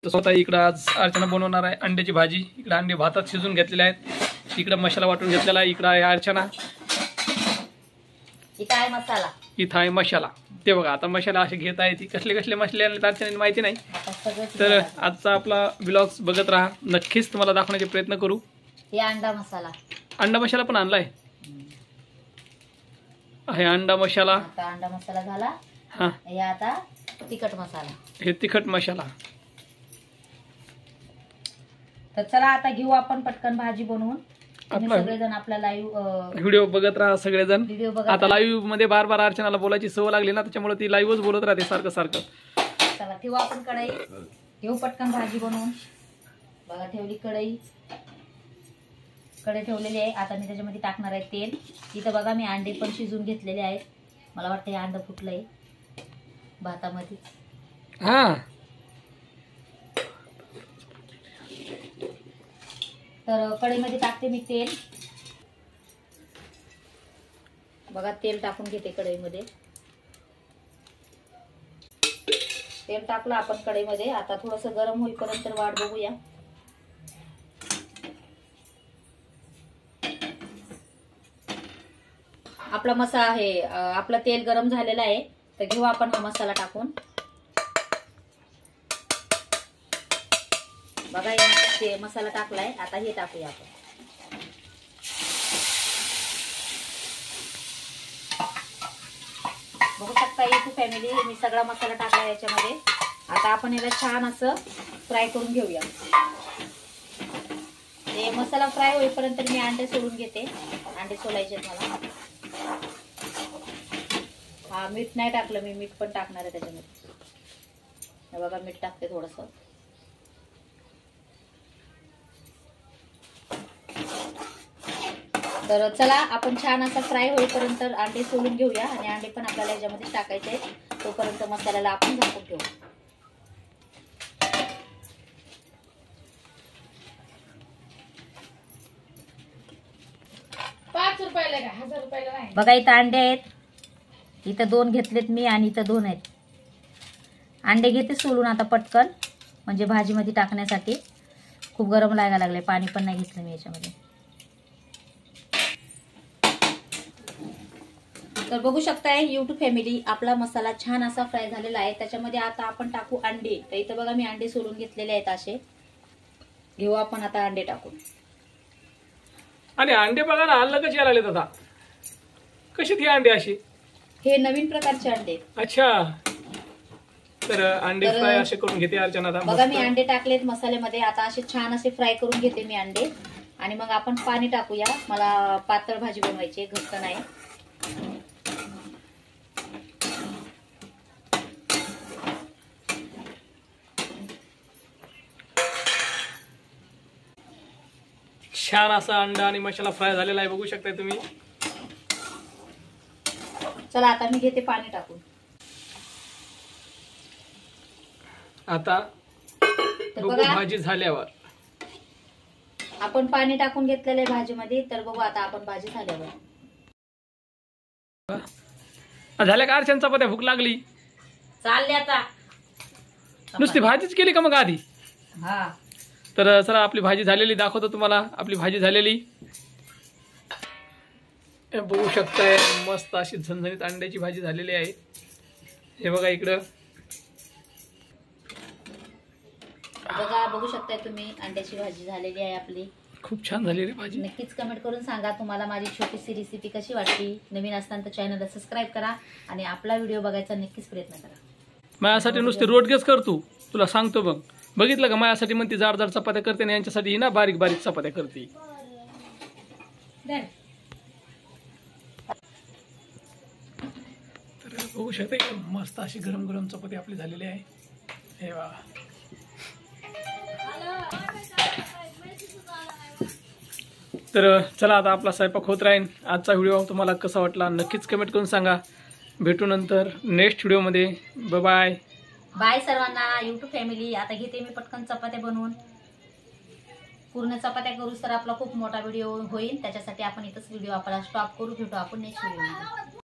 तर स्वतः इकडं आज अर्चना बनवणार आहे अंड्याची भाजी। इकडे अंडे भातात शिजून घेतलेले आहेत, इकडे मसाला वाटून घेतलेला आहे, इकडे आहे अर्चना, इथं आहे मसाला। ते बघा आता मसाला असे घेत आहे, ती कसले कसले मसाले आणले अर्चना माहिती नाही। तर आजचा आपला व्लॉग्स बघत राहा, नक्कीच तुम्हाला दाखवण्याचे प्रयत्न करू। हे अंडा मसाला पण आणलाय, आहे अंडा मसाला। अंडा मसाला झाला, हा हे आता तिखट मसाला, हे तिखट मसाला। तर चला आता घेऊ आपण पटकन भाजी बनवून। सगळेजण आपला लाईव्ह व्हिडिओ बघत राहा सगळेजण। आता लाईव्ह मध्ये बार बार अर्चनाला बोलायची सवय लागली ना, त्याच्यामुळे ती लाईव्हच बोलत राहते सारखं सारखं। चला ठेवू आपण कढई, घेऊ पटकन भाजी बनवून। बघा ठेवली कढई ठेवलेली आहे। आता मी त्याच्यामध्ये टाकणार आहे तेल। इथं बघा मी अंडे पण शिजून घेतलेले आहेत, मला वाटतं हे अंड फुटलंय भातामध्ये। हा तर कढईमध्ये टाकते मी तेल। बघा तेल टाकून घेते कढईमध्ये। तेल टाकलं आपण कढईमध्ये, आता थोडंसं गरम होईपर्यंत वाट बघूया। आपला मसाला आहे, आपलं तेल गरम झालेलं आहे, तर घेऊ आपण हा मसाला टाकून। बघा हे मसाला टाकलाय, आता हे टाकूया आपण। बघू शकता इथे फॅमिली, मी सगळा मसाला टाकला याच्यामध्ये। आता आपण याला छान असं फ्राय करून घेऊया। ते मसाला फ्राय होईपर्यंत मी अंडे सोडून घेते, अंडे सोलायचे मला। हा मीठ नाही टाकलं मी, मीठ पण टाकणार आहे त्याच्यामध्ये। बघा मीठ टाकते थोडस। तर चला आपण छान असा फ्राय होईपर्यंत अंडे सोलून घेऊया, आणि अंडे पण आपल्याला याच्यामध्ये टाकायचे। तोपर्यंत मसाल्याला आपण झाकून ठेवू। बघा इथं अंडे आहेत, इथं 2 घेतलेत मी आणि इथं 2 आहेत। अंडे घेते सोलून आता पटकन, म्हणजे भाजीमध्ये टाकण्यासाठी। खूप गरम लागायला लागले, पाणी पण नाही घेतलं मी याच्यामध्ये। तर बघू शकताय YouTube फॅमिली, आपला मसाला छान असा फ्राय झालेला आहे। त्याच्यामध्ये आता आपण टाकू अंडे। तर इथं बघा मी अंडे सोलून घेतलेले आहेत असे। घेऊ आपण आता अंडे टाकून। आणि अंडे बघा ना हल्लं कशी आले दादा, कशी ती अंडे अशी, हे नवीन प्रकारचे अंडे। अच्छा, तर अंडे फ्राय असे करून घेते अर्चना। बघा मी अंडे टाकलेत मसाल्यामध्ये, आता असे छान असे फ्राय करून घेते मी अंडे। आणि मग आपण पाणी टाकूया, मला पातळ भाजी बनवायची, घट्ट नाही। छान असा अंडा आणि मसाला फ्राय झालेला आहे, बघू शकताय तुम्ही। चला आता मी घेते पाणी टाकून। आता बघू भाजी झाल्यावर आपण पाणी टाकून घेतलेलं आहे भाजीमध्ये। तर बघू आता आपण भाजी झाल्यावर। झाल्या का अर्चना चपात्या? भूक लागली, चालले आता। नुसती भाजीच केली का मग आधी? हा तर चला आपली भाजी झालेली दाखवतो तुम्हाला। आपली भाजी झालेली बघू शकताय, मस्त अशी झणझणीत अंड्याची भाजी झालेली आहे। हे बघा इकडं, बघा बघू शकताय तुम्ही, अंड्याची भाजी झालेली आहे आपली। खूप छान झालेली भाजी। नक्कीच कमेंट करून सांगा तुम्हाला माझी छोटीशी रेसिपी कशी वाटली। नवीन असताना तर चॅनलला सबस्क्राईब करा आणि आपला व्हिडिओ बघायचा नक्कीच प्रयत्न करा। माझ्यासाठी नुसते रोडगेच करतो, तुला सांगतो बघ। बघितलं का, माझ्यासाठी म्हणते जाड जाड चपात्या करते आणि यांच्यासाठी ही ना बारीक बारीक चपात्या करते। तर बघू शकते मस्त अशी गरम गरम चपाती आपली झालेली आहे। हे वा, तर चला आता आपला स्वयंपाक होत राहील। आजचा व्हिडिओ तुम्हाला कसा वाटला नक्कीच कमेंट करून सांगा। भेटू नंतर नेक्स्ट व्हिडिओमध्ये। बाय बाय बाय सर्वांना YouTube फॅमिली। आता घेते मी पटकन चपात्या बनवून। पूर्ण चपात्या करू तर आपला खूप मोठा व्हिडिओ होईल, त्याच्यासाठी आपण इथंच व्हिडिओ आपला स्टॉप करू। भेटू आपण नेक्स्ट व्हिडिओ मध्ये।